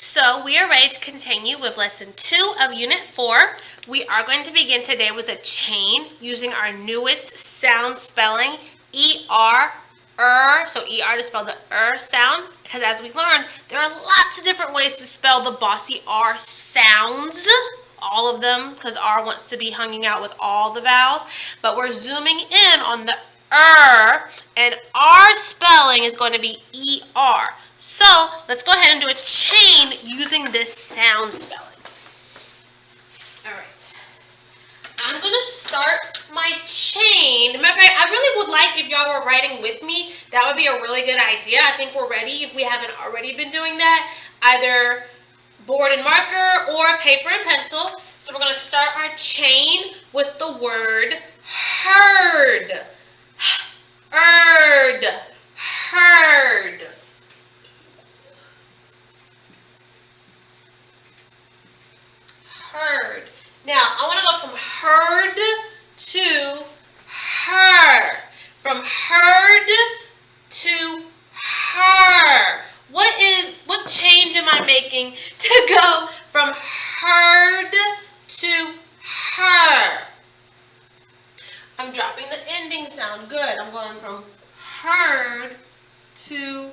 So we are ready to continue with lesson 2 of unit 4. We are going to begin today with a chain using our newest sound spelling, E-R, so E-R to spell the sound, because as we learned, there are lots of different ways to spell the bossy R sounds, all of them, because R wants to be hanging out with all the vowels, but we're zooming in on the and R spelling is going to be E-R. So let's go ahead and do a chain using this sound spelling. All right. I'm going to start my chain. Matter of fact, I really would like if y'all were writing with me. That would be a really good idea. I think we're ready if we haven't already been doing that. Either board and marker or paper and pencil. So we're going to start our chain with the word heard. Heard. Heard. Heard. Now, I want to go from heard to her. From heard to her. What change am I making to go from heard to her? I'm dropping the ending sound. Good. I'm going from heard to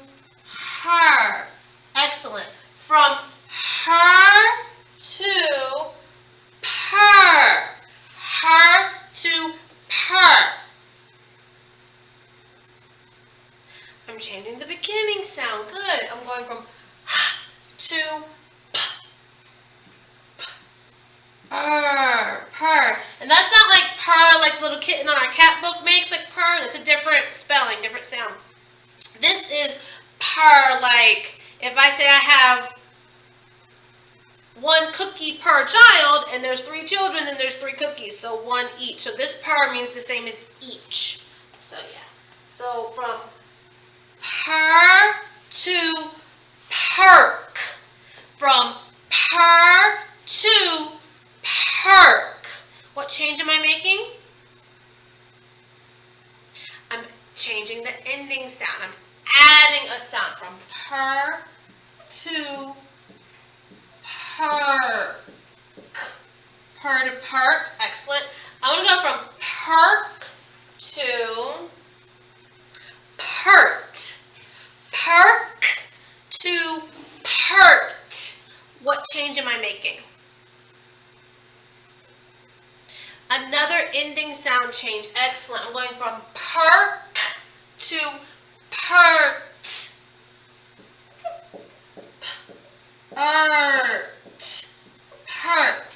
her. Excellent. From her to per. Her to per. I'm changing the beginning sound. Good. I'm going from to purr. And that's not like purr like the little kitten on our cat book makes, like purr. That's a different spelling, different sound. This is purr like if I say I have one cookie per child and there's 3 children, then there's 3 cookies, so 1 each. So this purr means the same as each. So yeah. So from purr to perk. From purr to perk. What change am I making? I'm changing the ending sound. I'm adding a sound from purr to perk. Purr to perk. Excellent. I want to go from perk to pert. Perk to pert. What change am I making? Another ending sound change. Excellent. I'm going from perk to pert. Pert.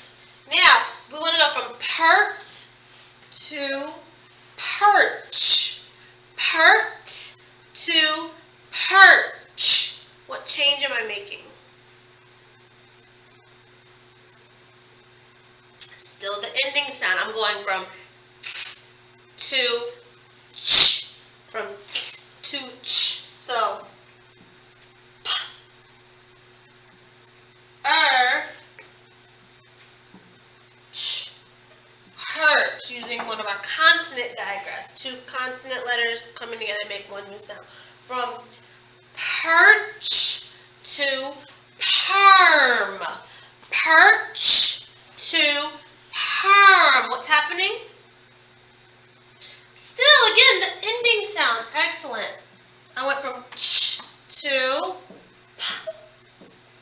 Now, we want to go from pert to perch. Pert to perch. What change am I making? Still the ending sound. I'm going from ts to ch. From ts to ch. So, ch, hurt. Using one of our consonant diagrams. 2 consonant letters coming together make one new sound. From perch to perm. Perch to perm. What's happening? Still, again, the ending sound. Excellent. I went from ch to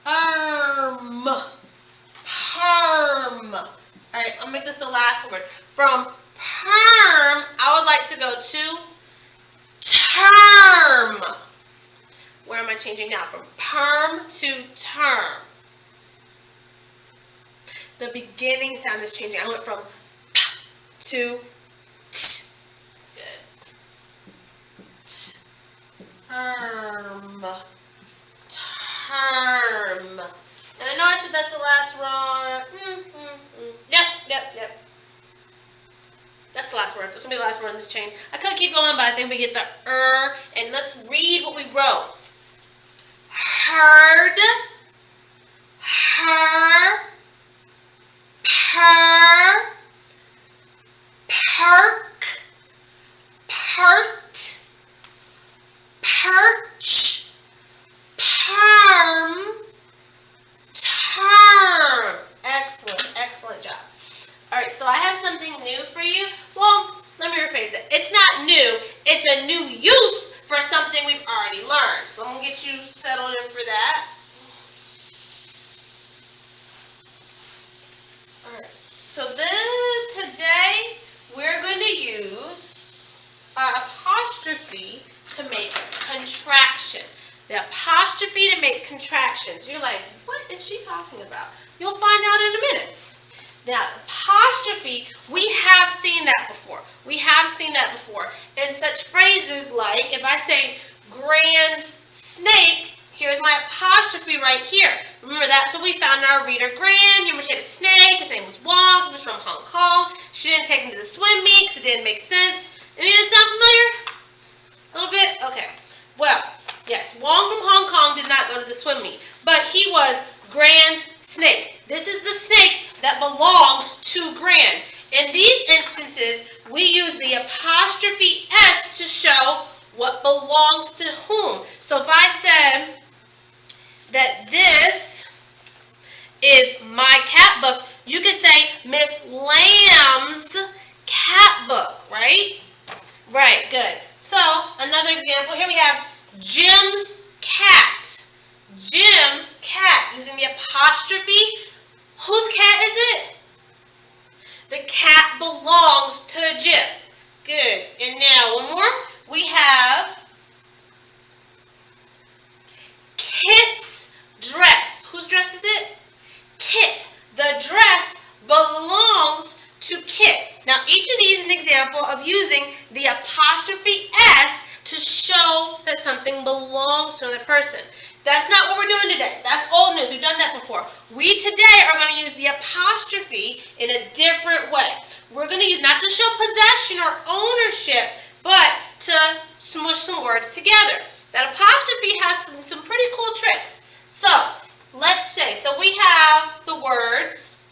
perm. Perm. All right, I'll make this the last word. From perm, I would like to go to term. Where am I changing now? From perm to term. The beginning sound is changing. I went from p to t. Good. Term. Term. And I know I said that's the last word. Yep. That's the last word. That's going to be the last word in this chain. I could keep going, but I think we get the and let's read what we wrote. Heard. Her. Per. Perk. Pert. Perch. Perm. contraction. The apostrophe to make contractions. You're like, what is she talking about? You'll find out in a minute. Now, apostrophe, we have seen that before. We have seen that before in such phrases like, if I say Gran's snake, here's my apostrophe right here. Remember that? So we found our reader Gran. You remember she had a snake. His name was Wong. He was from Hong Kong. She didn't take him to the swim meet because it didn't make sense. Any of this sound familiar? A little bit? Okay. Well, yes, Wong from Hong Kong did not go to the swim meet, but he was Gran's snake. This is the snake that belongs to Gran. In these instances, we use the apostrophe S to show what belongs to whom. So if I said that this is my cat book, you could say Miss Lamb's cat book, right? Right, good. So another example, here we have Jim's cat. Jim's cat, using the apostrophe. Whose cat is it? The cat belongs to Jim. Good. And now one more. We have Kit's dress. Whose dress is it? Kit. The dress belongs to Kit. Now each of these is an example of using the apostrophe S to show that something belongs to another person. That's not what we're doing today. That's old news. We've done that before. We today are going to use the apostrophe in a different way. We're going to use not to show possession or ownership, but to smush some words together. That apostrophe has some pretty cool tricks. So, let's say, so we have the words,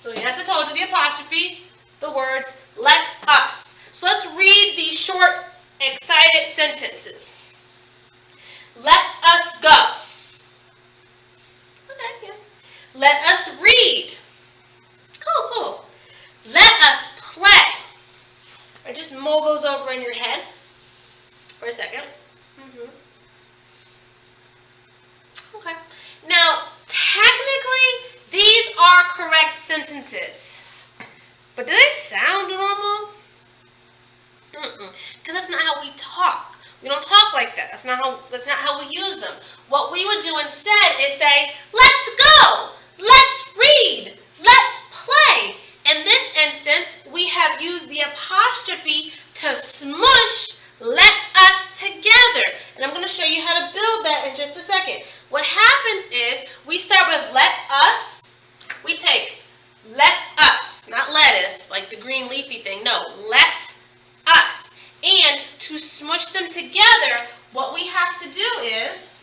so yes, I told you the apostrophe, the words, let us. So let's read these short, excited sentences. Let us go. Okay, yeah. Let us read. Cool, cool. Let us play. Or just mull those over in your head for a second. Okay. Now, technically, these are correct sentences. But do they sound normal? Because that's not how we talk. We don't talk like that. That's not how we use them. What we would do instead is say, let's go, let's read, let's play. In this instance, we have used the apostrophe to smush let us together. And I'm going to show you how to build that in just a second. What happens is we start with let us. We take let us, not lettuce, like the green leafy thing. No, let us. And to smush them together, what we have to do is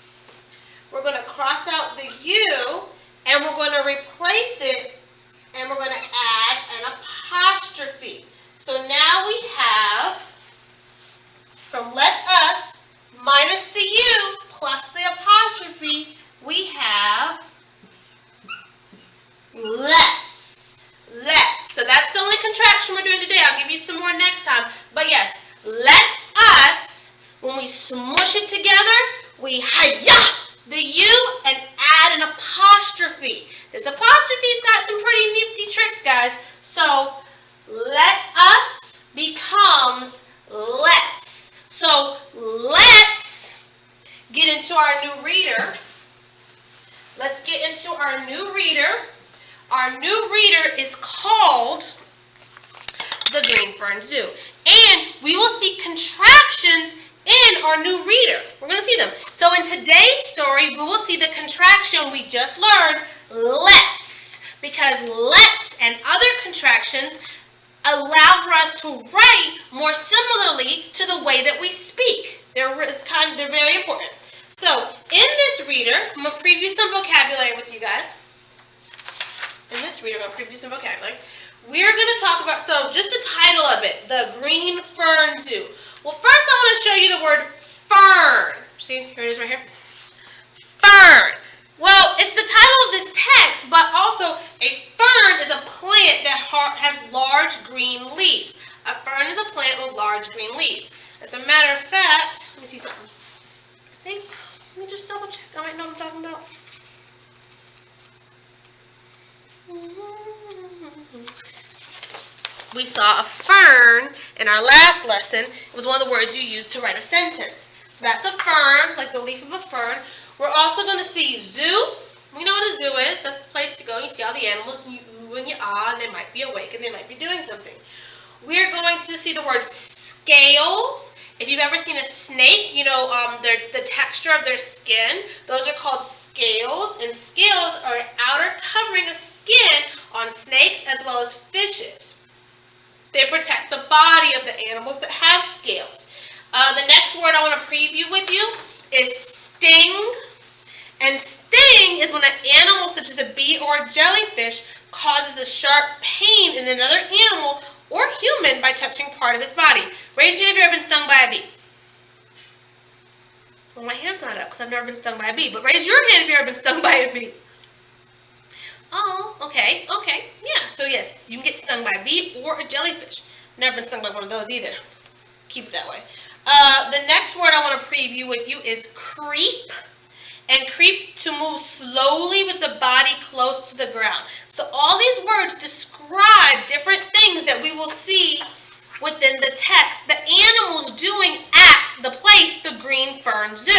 we're going to cross out the U and we're going to replace it and we're going to add an apostrophe. So now we have from let us minus the U plus the apostrophe, we have let's. Let's. So that's the only contraction we're doing today. I'll give you some more next time. But yes, let us, when we smush it together, we hi-ya the U and add an apostrophe. This apostrophe's got some pretty nifty tricks, guys. So let us becomes let's. So let's get into our new reader. Let's get into our new reader. Our new reader is called the Green Fern Zoo. And we will see contractions in our new reader. We're going to see them. So in today's story, we will see the contraction we just learned, let's. Because let's and other contractions allow for us to write more similarly to the way that we speak. They're very important. So in this reader, I'm going to preview some vocabulary with you guys. In this reader, I'm going to preview some vocabulary. We're going to talk about, so just the title of it, the Green Fern Zoo. Well, first I want to show you the word fern. See, here it is right here. Fern. Well, it's the title of this text, but also a fern is a plant that has large green leaves. A fern is a plant with large green leaves. As a matter of fact, let me see something. Let me just double check. I might know what I'm talking about. We saw a fern in our last lesson. It was one of the words you used to write a sentence. So that's a fern, like the leaf of a fern. We're also going to see zoo. We know what a zoo is. That's the place to go. You see all the animals, and you ooh and you ah, and they might be awake and they might be doing something. We're going to see the word scales. If you've ever seen a snake, you know the texture of their skin. Those are called scales, and scales are an outer covering of skin on snakes as well as fishes. They protect the body of the animals that have scales. The next word I want to preview with you is sting. And sting is when an animal such as a bee or a jellyfish causes a sharp pain in another animal or human by touching part of its body. Raise your hand if you've ever been stung by a bee. Well, my hand's not up because I've never been stung by a bee, but raise your hand if you've ever been stung by a bee. Oh, okay. Yeah, so yes, you can get stung by a bee or a jellyfish. Never been stung by one of those either. Keep it that way. The next word I want to preview with you is creep. And creep, to move slowly with the body close to the ground. So all these words describe different things that we will see within the text the animals doing at the place, the Green Fern Zoo.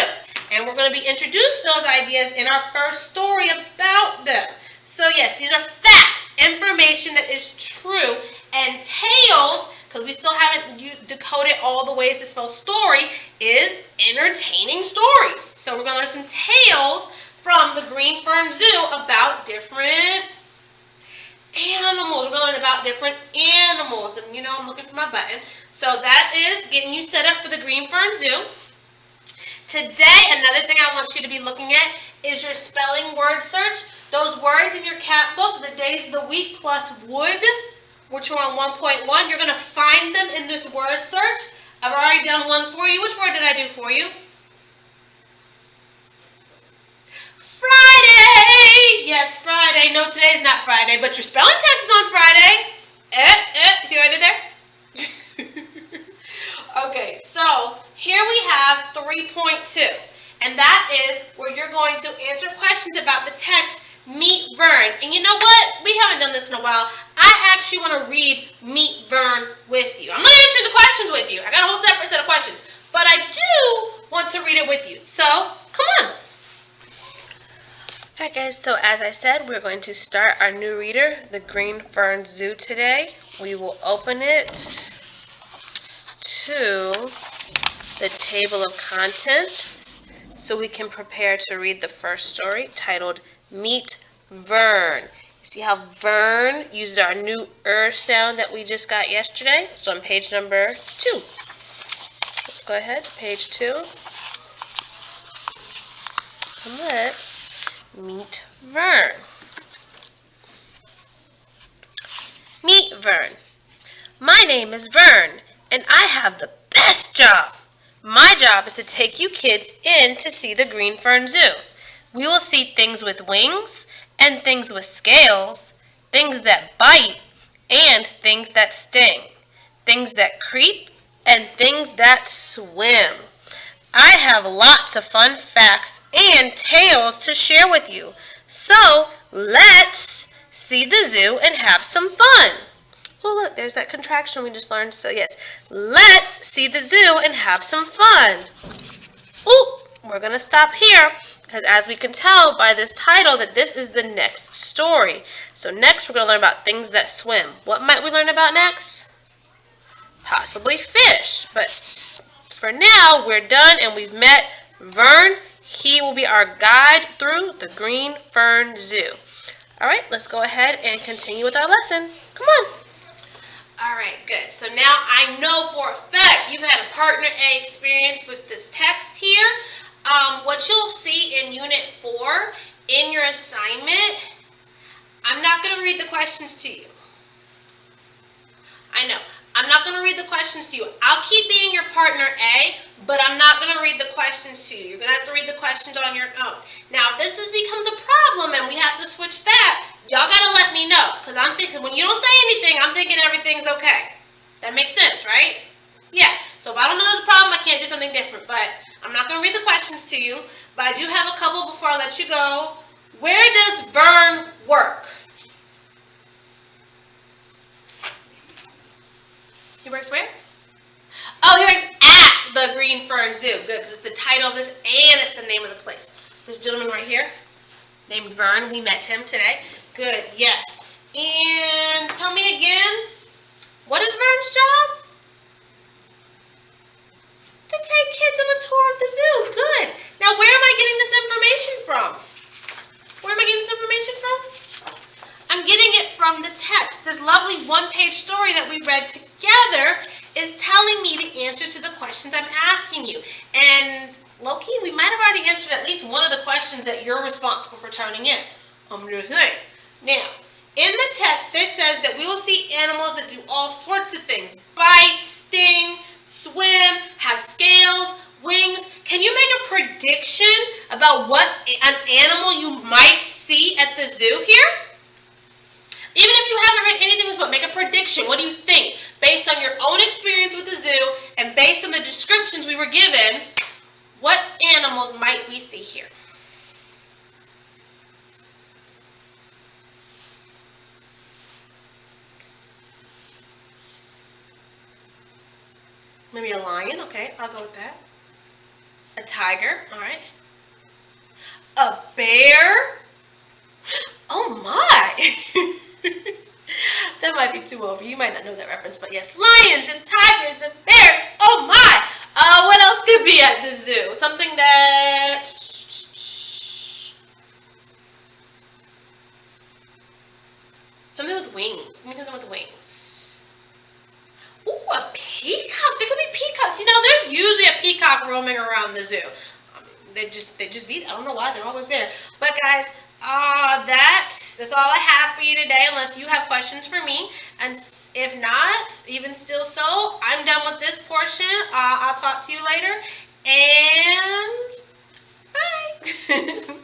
And we're going to be introducing those ideas in our first story about them. So yes, these are facts, information that is true, and tales, because we still haven't decoded all the ways to spell story, is entertaining stories. So we're going to learn some tales from the Green Fern Zoo about different animals. We're going to learn about different animals. And you know I'm looking for my button. So that is getting you set up for the Green Fern Zoo. Today, another thing I want you to be looking at is your spelling word search. Those words in your cat book, the days of the week plus would, which are on 1.1, you're going to find them in this word search. I've already done one for you. Which word did I do for you? Friday! Yes, Friday. No, today's not Friday, but your spelling test is on Friday. See what I did there? Okay, so here we have 3.2, and that is where you're going to answer questions about the text Meet Vern. And you know what? We haven't done this in a while. I actually want to read Meet Vern with you. I'm not answering the questions with you. I got a whole separate set of questions. But I do want to read it with you. So, come on. Alright guys, so as I said, we're going to start our new reader, the Green Fern Zoo today. We will open it to the table of contents so we can prepare to read the first story titled Meet Vern. You see how Vern uses our new sound that we just got yesterday? So on page number 2. Let's go ahead, page 2. And let's meet Vern. Meet Vern. My name is Vern, and I have the best job. My job is to take you kids in to see the Green Fern Zoo. We will see things with wings and things with scales, things that bite and things that sting, things that creep and things that swim. I have lots of fun facts and tales to share with you. So let's see the zoo and have some fun. Oh look, there's that contraction we just learned. So yes, let's see the zoo and have some fun. Oh, we're going to stop here. Because as we can tell by this title that this is the next story. So next we're going to learn about things that swim. What might we learn about next? Possibly fish. But for now we're done and we've met Vern. He will be our guide through the Green Fern Zoo. Alright, let's go ahead and continue with our lesson. Come on. Alright, good. So now I know for a fact you've had a Partner A experience with this text here. What you'll see in Unit 4 in your assignment, I'm not going to read the questions to you. I know. I'm not going to read the questions to you. I'll keep being your Partner A, but I'm not going to read the questions to you. You're going to have to read the questions on your own. Now, if this becomes a problem and we have to switch back, y'all got to let me know. Because I'm thinking, when you don't say anything, I'm thinking everything's okay. That makes sense, right? Yeah. So if I don't know there's a problem, I can't do something different. But I'm not going to read the questions to you. But I do have a couple before I let you go. Where does Vern work? He works where? Oh, he works at the the Green Fern Zoo. Good, because it's the title of this and it's the name of the place. This gentleman right here, named Vern, we met him today. Good, yes. And tell me again, what is Vern's job? To take kids on a tour of the zoo. Good. Now, where am I getting this information from? Where am I getting this information from? I'm getting it from the text. This lovely one-page story that we read together is telling me the answers to the questions I'm asking you. And low-key, we might have already answered at least one of the questions that you're responsible for turning in. I'm going to do it. Now, in the text, this says that we will see animals that do all sorts of things. Bite, sting, swim, have scales, wings. Can you make a prediction about what an animal you might see at the zoo here? Even if you haven't read anything but make a prediction. What do you think? Based on your own experience with the zoo and based on the descriptions we were given, what animals might we see here? Maybe a lion. Okay, I'll go with that. A tiger. All right. A bear. Oh my. That might be too old for you. You might not know that reference, but yes, lions and tigers and bears. Oh my! What else could be at the zoo? Something that... Something with wings. Give me something with wings. Ooh, a peacock. There could be peacocks. You know, there's usually a peacock roaming around the zoo. They just be, I don't know why, they're always there. But guys, that's all I have for you today, unless you have questions for me. And if not, even still so, I'm done with this portion. I'll talk to you later. And bye.